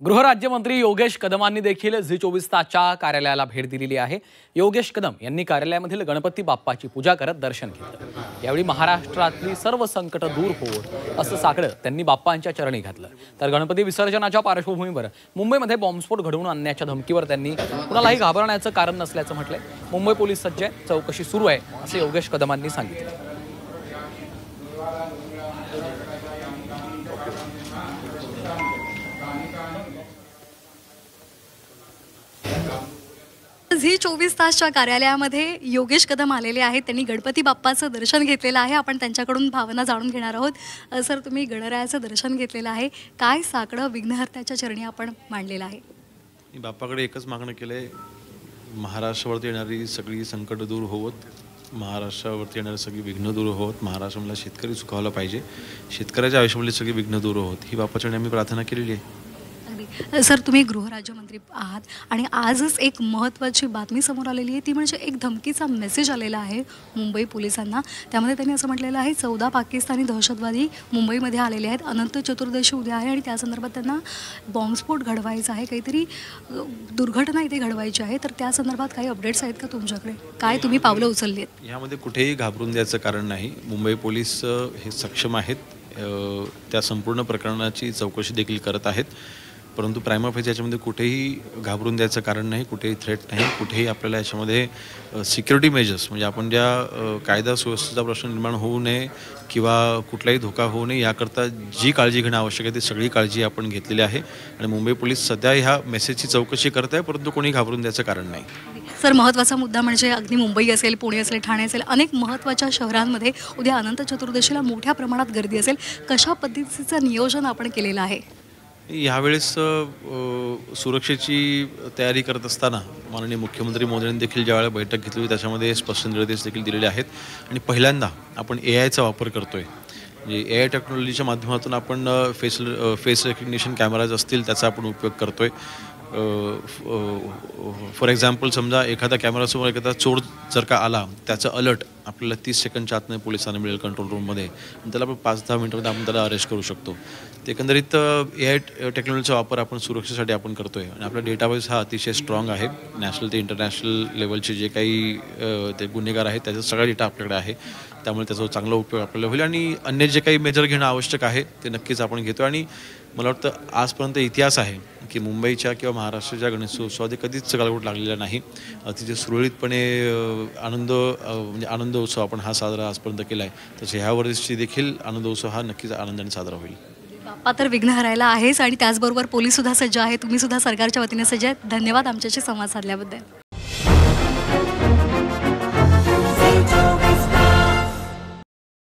गृहराज्यमंत्री योगेश कदमांनी देखील झी 24 तासच्या कार्यालयाला भेट दिलेली आहे। योगेश कदम यांनी कार्यालयामधील गणपती बाप्पाची पूजा करत दर्शन घेतलं। यावेळी महाराष्ट्रातली सर्व संकट दूर होवोत असं साकडं त्यांनी बाप्पांच्या चरणी घातलं। तर गणपती विसर्जनाच्या पार्श्वभूमीवर मुंबईमध्ये बॉम्बस्फोट घडवून आणण्याच्या धमकीवर त्यांनी कुणालाही घाबरण्याचं कारण नसल्याचं म्हटलंय। मुंबई पोलीस सज्ज आहेत, चौकशी सुरू आहे असं योगेश कदमांनी सांगितलं। झी 24 तासच्या कार्यालयामध्ये योगेश कदम आलेले आहेत। त्यांनी गणपती बाप्पाचं दर्शन घेतलेलं आहे। आपण त्यांच्याकडून भावना जाणून घेणार आहोत। सर, तुम्ही गणरायाचं दर्शन घेतलेलं आहे, काय साकडं विघ्नहर्त्याच्या चरणी आपण मांडलेलं आहे? मी बाप्पाकडे एकच मागणं केलंय, महाराष्ट्रावरती येणारी सगळी संकट दूर होवोत, महाराष्ट्रावरती येणारी सगळी विघ्न दूर होवोत, महाराष्ट्रामधला शेतकरी सुखावला पाहिजे, शेतकऱ्याच्या आयुष्यामधली सगळी विघ्न दूर होवोत, ही बाप्पाच्या चरणी आम्ही प्रार्थना केलेली आहे। सर, तुम्ही गृहराज्यमंत्री आहात आणि आजच एक महत्त्वाची बातमी समोर आलेली आहे, ती म्हणजे एक धमकीचा मेसेज आलेला आहे मुंबई पोलिसांना। त्यामध्ये त्यांनी असं म्हटलेलं आहे, 14 पाकिस्तानी दहशतवादी मुंबईमध्ये आलेले आहेत, अनंत चतुर्दशी उद्या आहे आणि त्या संदर्भात त्यांना बॉम्बस्फोट घडवायचा आहे, काहीतरी दुर्घटना इथे घडवायची आहे। तर त्या संदर्भात काही अपडेट्स आहेत का तुमच्याकडे? काय तुम्ही पावलं उचलली आहेत? यामध्ये कुठेही घाबरून द्यायचं कारण नाही। मुंबई पोलीस हे सक्षम आहेत, त्या संपूर्ण प्रकरणाची चौकशी देखील करत आहेत, परंतु प्रायमा फेज याच्यामध्ये कुठेही घाबरून द्यायचं कारण नाही, कुठेही थ्रेट नाही, कुठेही आपल्याला याच्यामध्ये सिक्युरिटी मेजर्स म्हणजे आपण ज्या कायदा सुव्यवस्थेचा प्रश्न निर्माण होऊ नये किंवा कुठलाही धोका होऊ नये याकरता जी काळजी घेणं आवश्यक आहे ती सगळी काळजी आपण घेतलेली आहे आणि मुंबई पोलीस सध्या ह्या मेसेजची चौकशी करत आहे, परंतु कोणी घाबरून द्यायचं कारण नाही। सर, महत्त्वाचा मुद्दा म्हणजे अगदी मुंबई असेल, पुणे असेल, ठाणे असेल, अनेक महत्त्वाच्या शहरांमध्ये उद्या अनंत चतुर्दशीला मोठ्या प्रमाणात गर्दी असेल, कशा पद्धतीचं नियोजन आपण केलेलं आहे? यावेळेस सुरक्षेची तयारी करत असताना माननीय मुख्यमंत्री मोदींनी देखील ज्यावेळेला बैठक घेतली होती त्याच्यामध्ये स्पष्ट निर्देश देखील दिलेले आहेत आणि पहिल्यांदा आपण AIचा वापर करतोय। म्हणजे AI टेक्नॉलॉजीच्या माध्यमातून आपण फेस रेकग्निशन कॅमेराज असतील त्याचा आपण उपयोग करतोय। फॉर एक्झाम्पल, समजा एखादा कॅमेरासमोर एखादा चोर जर का आला, त्याचा अलर्ट आपल्याला 30 सेकंडच्या आतमध्ये पोलिसांना मिळेल कंट्रोल रूममध्ये आणि त्याला आपण 5-10 मिनिटांमध्ये आपण त्याला अरेस्ट करू शकतो। ते एकंदरीत AI टेक्नॉलॉजीचा वापर आपण सुरक्षेसाठी आपण करतोय आणि आपला डेटाबेस हा अतिशय स्ट्रॉंग आहे। नॅशनल ते इंटरनॅशनल लेवलचे जे काही ते गुन्हेगार आहेत त्याचा सगळा डेटा आपल्याकडे आहे, त्यामुळे त्याचा चांगला उपयोग आपल्याला होईल आणि अन्य जे काही मेजर घेणं आवश्यक आहे ते नक्कीच आपण घेतो। आणि मला वाटतं आजपर्यंत इतिहास आहे की मुंबईच्या किंवा महाराष्ट्राच्या गणेशोत्सवात कधीच गालबोट लागलेला नाही। अतिशय सुरळीतपणे म्हणजे आनंदोत्सव आपण हा साजरा आजपर्यंत केला आहे, तसं ह्या वर्षी देखील आनंदोत्सव हा नक्कीच आनंदाने साजरा होईल। बाप्पा तर विघ्न हरायला आहेच आणि त्याचबरोबर पोलीस सुद्धा सज्ज आहे, तुम्ही सुद्धा सरकारच्या वतीने सज्ज आहेत। धन्यवाद आमच्याशी संवाद साधल्याबद्दल।